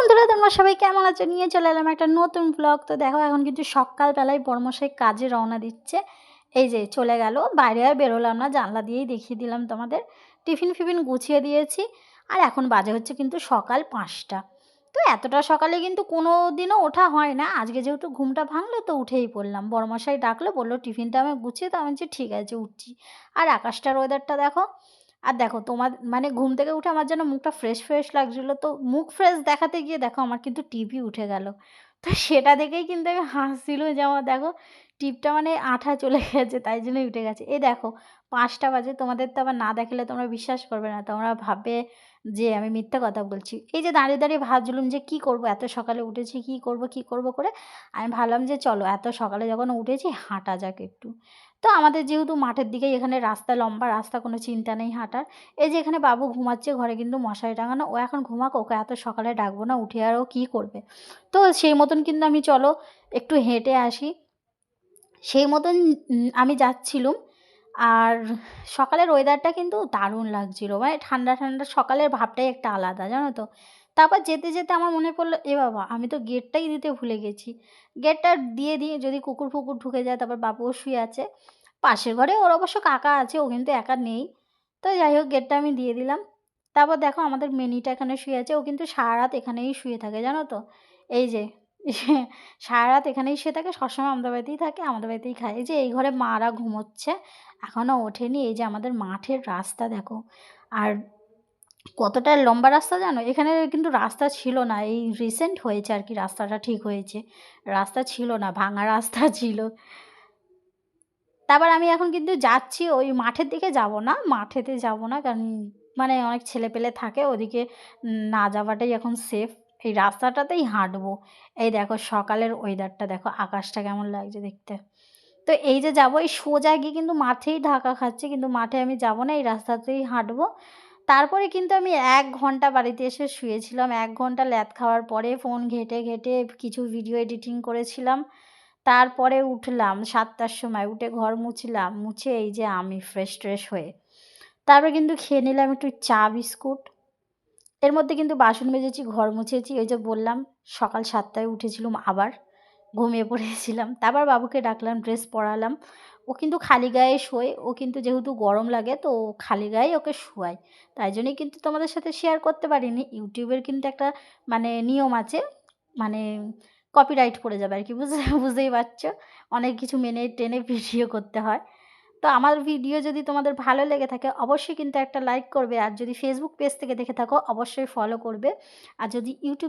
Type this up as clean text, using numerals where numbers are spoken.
বন্ধুরা তোমরা সবাই কেমন আছো? নিয়ে চলে এলাম একটা নতুন ব্লগ। তো দেখো এখন কিন্তু সকালবেলায় বড়মশাই কাজে রওনা দিচ্ছে। এই যে চলে গেল, বাইরে আর বেরোলাম না, জানলা দিয়েই দেখিয়ে দিলাম তোমাদের। টিফিন ফিফিন গুছিয়ে দিয়েছি। আর এখন বাজে হচ্ছে কিন্তু সকাল ৫টা। তো এতটা সকালে কিন্তু কোনো দিনও ওঠা হয় না, আজকে যেহেতু ঘুমটা ভাঙলো তো উঠেই পড়লাম। বড়মশাই ডাকলো, বললো টিফিনটা আমি গুছিয়ে, তো আমি বলছি ঠিক আছে উঠছি। আর আকাশটার ওয়েদারটা দেখো। আর দেখো তোমার মানে ঘুম থেকে উঠে আমার যেন মুখটা ফ্রেশ ফ্রেশ লাগছিলো, তো মুখ ফ্রেশ দেখাতে গিয়ে দেখো আমার কিন্তু টিপই উঠে গেল। তো সেটা দেখেই কিন্তু আমি হাসছিলাম যে আমার দেখো টিপটা মানে আঠা চলে গেছে, তাই জন্যই উঠে গেছে। এই দেখো ৫টা বাজে, তোমাদের তো আবার না দেখালে তোমরা বিশ্বাস করবে না, তোমরা ভাববে যে আমি মিথ্যা কথা বলছি। এই যে দাঁড়িয়ে দাঁড়িয়ে ভাবছিলাম যে কী করব, এত সকালে উঠেছি, কী করব কী করব করে আমি ভাবলাম যে চলো এত সকালে যখন উঠেছি হাঁটা যাক একটু। তো আমাদের যেহেতু মাঠের দিকেই, এখানে রাস্তা, লম্বা রাস্তা, কোনো চিন্তা নেই হাঁটার। এই যে এখানে বাবু ঘুমাচ্ছে ঘরে, কিন্তু মশারি টাঙানো, ও এখন ঘুমাক, ওকে এত সকালে ডাকবো না, উঠে আর ও কী করবে। তো সেই মতন কিন্তু আমি চলো একটু হেঁটে আসি, সেই মতন আমি যাচ্ছিলুম। আর সকালের ওয়েদারটা কিন্তু দারুণ লাগছিল, মানে ঠান্ডা ঠান্ডা সকালের ভাবটাই একটা আলাদা, জানো তো। তারপর যেতে যেতে আমার মনে পড়লো, এ বাবা আমি তো গেটটাই দিতে ভুলে গেছি। গেটটা দিয়ে দিই, যদি কুকুর ফুকুর ঢুকে যায়। তারপর বাবুও শুয়ে আছে পাশের ঘরে, ওর অবশ্য কাকা আছে, ও কিন্তু একা নেই। তো যাই হোক গেটটা আমি দিয়ে দিলাম। তারপর দেখো আমাদের মিনিটা এখানে শুয়ে আছে, ও কিন্তু সারারাত এখানেই শুয়ে থাকে, জানো তো। এই যে সারারাত এখানেই শুয়ে থাকে, সবসময় আমাদের বাড়িতেই থাকে, আমাদের বাড়িতেই খায়। এই যে এই ঘরে মারা ঘুমোচ্ছে, এখনও ওঠেনি। এই যে আমাদের মাঠের রাস্তা দেখো, আর কতটা লম্বা রাস্তা জানো। এখানে কিন্তু রাস্তা ছিল না, এই রিসেন্ট হয়েছে আর কি, রাস্তাটা ঠিক হয়েছে। রাস্তা ছিল না, ভাঙা রাস্তা ছিল। তারপর আমি এখন কিন্তু যাচ্ছি ওই মাঠের দিকে, যাব না, মাঠেতে যাব না, কারণ মানে অনেক ছেলেপেলে থাকে ওদিকে, না যাওয়াটাই এখন সেফ। এই রাস্তাটাতেই হাঁটবো। এই দেখো সকালের ওয়েদারটা দেখো, আকাশটা কেমন লাগছে দেখতে। তো এই যে যাবো, এই সোজা গিয়ে কিন্তু মাঠেই ধাক্কা খাচ্ছে, কিন্তু মাঠে আমি যাব না, এই রাস্তাতেই হাঁটবো। তারপরে কিন্তু আমি ১ ঘন্টা বাড়িতে এসে শুয়েছিলাম। ১ ঘন্টা ল্যাদ খাওয়ার পরে ফোন ঘেঁটে ঘেঁটে কিছু ভিডিও এডিটিং করেছিলাম। তারপরে উঠলাম ৭টার সময়, উঠে ঘর মুছলাম, মুছে এই যে আমি ফ্রেশ ট্রেশ হয়ে তারপরে কিন্তু খেয়ে নিলাম একটু চা বিস্কুট। এর মধ্যে কিন্তু বাসন মেজেছি, ঘর মুছেছি। ওই যে বললাম সকাল ৭টায় উঠেছিলুম, আবার ঘুমিয়ে পড়েছিলাম। তারপর বাবুকে ডাকলাম, ড্রেস পরালাম। ও কিন্তু খালি গায়ে শোয়, ও কিন্তু যেহেতু গরম লাগে তো ও খালি গায়েই ওকে শোয়াই। তাই জন্যই কিন্তু তোমাদের সাথে শেয়ার করতে পারিনি। ইউটিউবের কিন্তু একটা মানে নিয়ম আছে, মানে কপিরাইট পড়ে যাবে আর কি, বুঝতেই পারছো। অনেক কিছু মেনে টেনে ভিডিও করতে হয়। তো আমার ভিডিও যদি তোমাদের ভালো লেগে থাকে অবশ্যই কিন্তু একটা লাইক করবে, আর যদি ফেসবুক পেজ থেকে দেখে থাকো অবশ্যই ফলো করবে, আর যদি ইউটিউব